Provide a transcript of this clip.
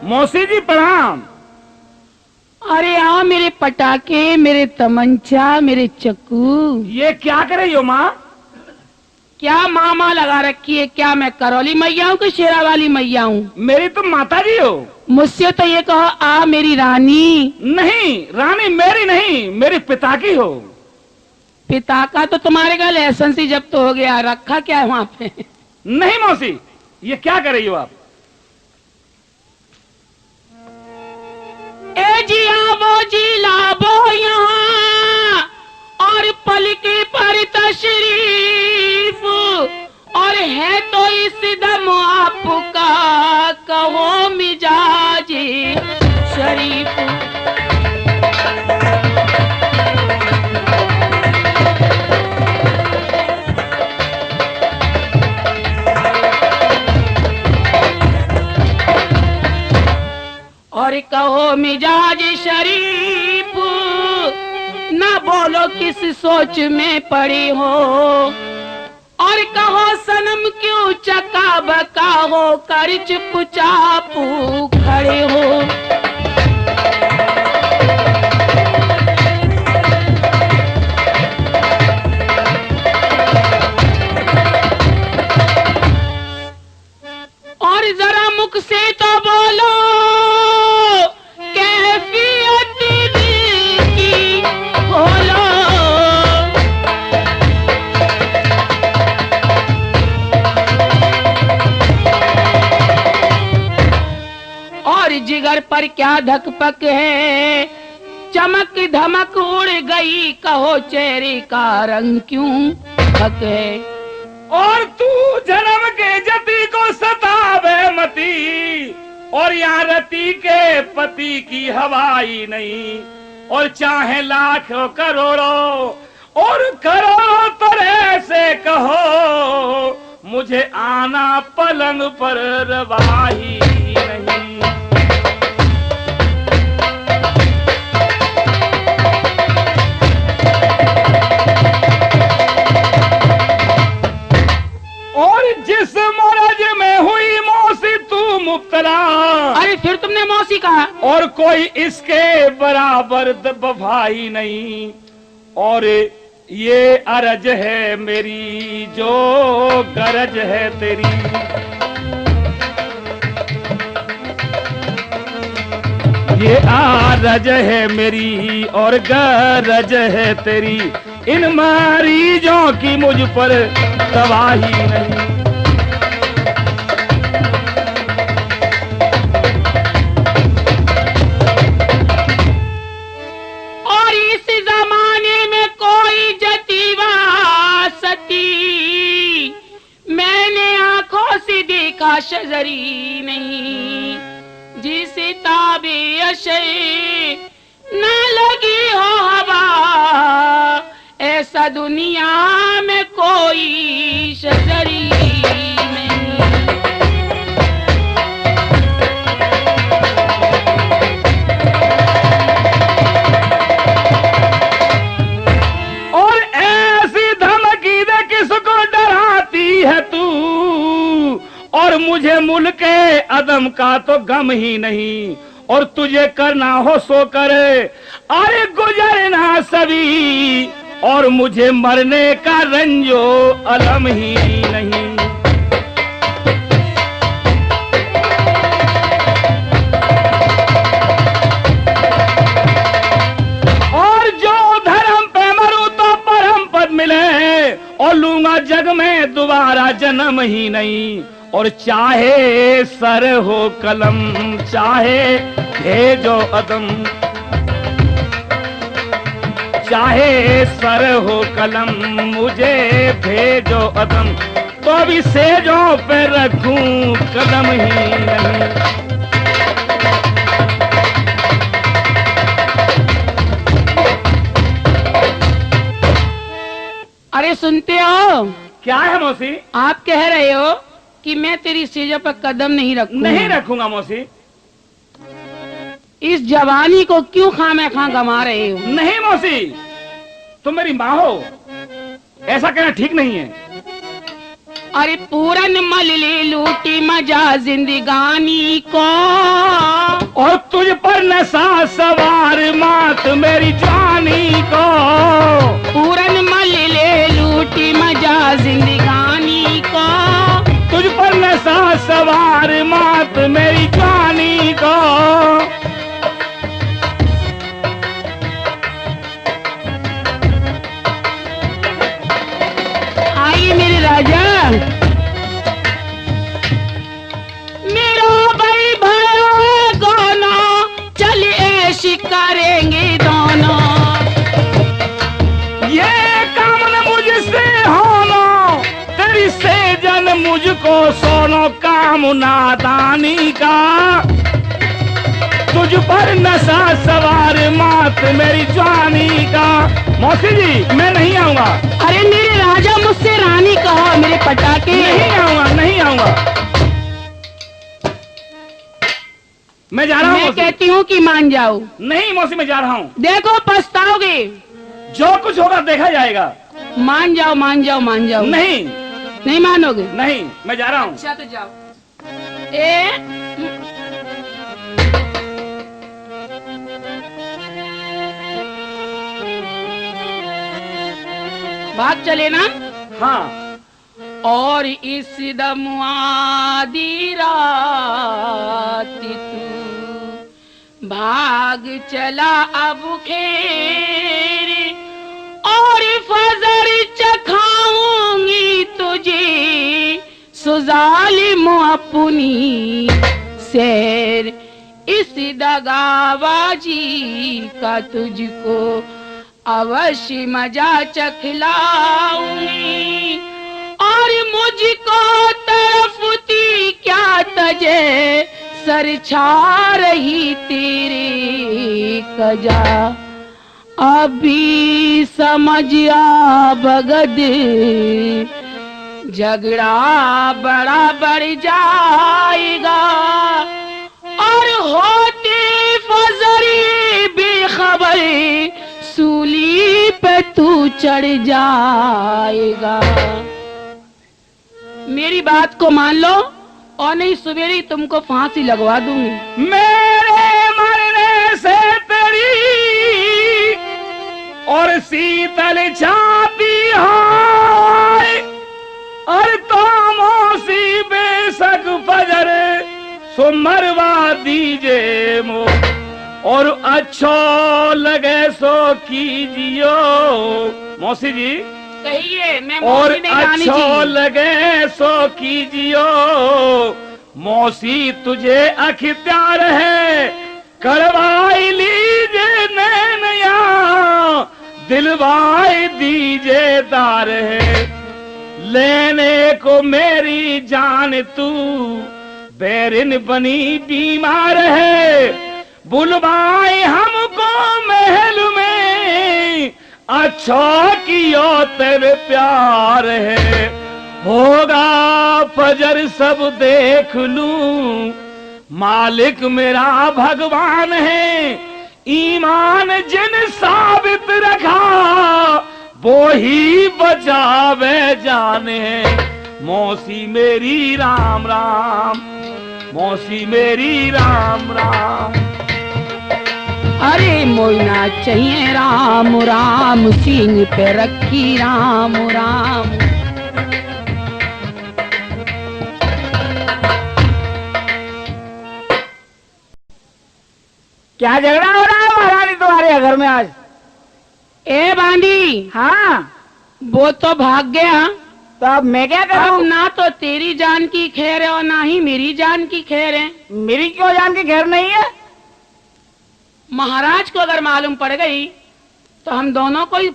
मौसी जी प्रणाम। अरे आओ मेरे पटाखे, मेरे तमंचा, मेरे चक्कू। ये क्या कर रही हो माँ? क्या मामा लगा रखी है? क्या मैं करौली मैया हूँ कि शेरा वाली मैया हूँ? मेरी तुम माता जी हो। मुझसे तो ये कहो आ मेरी रानी। नहीं, रानी मेरी नहीं, मेरे पिता की हो। पिता का तो तुम्हारे का लाइसेंस ही जब्त हो गया, रखा क्या है वहाँ पे? नहीं मौसी, ये क्या कर रही हो आप? ए जी आवो जी लाभो यहाँ, और पलके पर तशरीफ, और है तो इस दम आपका कहो मिजाज शरीफ। और कहो मिजाज शरीफ, ना बोलो किस सोच में पड़ी हो, और कहो सनम क्यों चका बका हो कर चुपचापू खड़े हो। और जरा मुख से तो बोलो कैफियत दिल की खोलो। और जिगर पर क्या धकपक है, चमक धमक उड़ गई, कहो चेहरे का रंग क्यों फक है। और तू जन्म के जति को सतावे मती, और यहाँ रति के पति की हवाई नहीं, और चाहे लाखों करोड़ों और करोड़ों तरह से कहो, मुझे आना पलंग पर रवाही नहीं। और जिस मौज में हुई मौसी तू मुब्तला, अरे फिर तुमने मौसी कहा। और कोई इसके बराबर वफाई नहीं, और ये अरज है मेरी जो गरज है तेरी। ये आरज है मेरी और गरज है तेरी, इन मरीजों की मुझ पर तबाही नहीं। और इस जमाने में कोई जतीवा सती मैंने आंखों से देखा शजरी नहीं, जिसे ताबे अशे न लगी हो हवा, ऐसा दुनिया में कोई शजरी नहीं। और ऐसी धमकी दे किसको डराती है तू, और मुझे मुल्के अदम का तो गम ही नहीं, और तुझे करना हो सो करे, अरे गुजरना सभी, और मुझे मरने का रंजो अलम ही नहीं। और जो धर्म पे मरूं तो परम पद मिले, और लूंगा जग में दोबारा जन्म ही नहीं, और चाहे सर हो कलम चाहे भेजो अदम, चाहे सर हो कलम मुझे भेजो अदम, तो भी सेजों पे रखूं कदम ही नहीं। अरे सुनते हो? क्या है मौसी? आप कह रहे हो कि मैं तेरी सेजों पर कदम नहीं रखूंगा। नहीं रखूंगा मौसी। इस जवानी को क्यों खामखा गंवा रहे हो? नहीं मौसी, तुम मेरी माँ हो, ऐसा कहना ठीक नहीं है। अरे पूरन मल ले लूटी मजा जिंदगानी को, नशा सवार मात मेरी जवानी को, पूरन मल ले लूटी मजा जिंदगानी को, तुझ पर नशा सवार मात मेरी जवानी को। आइए मेरे राजा, मेरा भाई भाई दोनों चल ऐश करेंगे दोनों, ये कामन मुझसे होनो तेरी सेजन मुझको सोनो, काम नादानी का तुझ पर नशा सवार मात मेरी जवानी का। मौसी जी मैं नहीं आऊंगा। अरे मेरे राजा मुझसे रानी कहो, मेरे पटाखे। नहीं आऊंगा, नहीं आऊंगा, मैं जा रहा हूँ। मैं कहती हूँ कि मान जाओ। नहीं मौसी मैं जा रहा हूँ। देखो पछताओगे। जो कुछ होगा देखा जाएगा। मान जाओ मान जाओ मान जाओ। नहीं नहीं मानोगे? नहीं मैं जा रहा हूँ। अच्छा तो जाओ। भाग चले ना। हाँ। और इस दम आधी रात तू भाग चला अब खेर, और फजर चखाऊंगी तुझे सुजालिम अपनी सैर, इस दगाबाजी का तुझको अवश्य मजा चखलाऊंगी, और मुझको तरफती क्या तजे सर छा रही तेरे कजा, अभी समझ आ भगद झगड़ा बड़ा बढ़ जाएगा, और होते फजरी बेखबर सूली पे तू चढ़ जाएगा। मेरी बात को मान लो और नहीं सवेरे तुमको फांसी लगवा दूंगी। मेरे मरने से तेरी और शीतल छाती है, और तो मौसी बेशक फजर सो मरवा दीजे मो, और अच्छो लगे सो कीजियो। मौसी जी कहिए। मैं और मौसी नहीं जानी अच्छो जी। लगे सो कीजियो, मौसी तुझे अख्तियार है, करवाई लीजे नैनया, दिलवाई दीजे दार है, लेने को मेरी जान तू बैरिन बनी बीमार है, बुलवाए हमको महल में, अच्छा कियो तेरे प्यार है, होगा फजर सब देख लूं, मालिक मेरा भगवान है, ईमान जिन साबित रखा वो ही बचावे जाने, मौसी मेरी राम राम, मौसी मेरी राम राम। अरे मोइना चाहिए राम राम, सिंह पे रखी राम राम। क्या झगड़ा हो रहा है महारानी तुम्हारे घर में आज? ए बांदी। हाँ वो तो भाग गया, तो अब मैं क्या अब करूं? ना तो तेरी जान की खैर है और ना ही मेरी जान की खैर है। मेरी क्यों जान की खैर नहीं है? महाराज को अगर मालूम पड़ गई तो हम दोनों को ही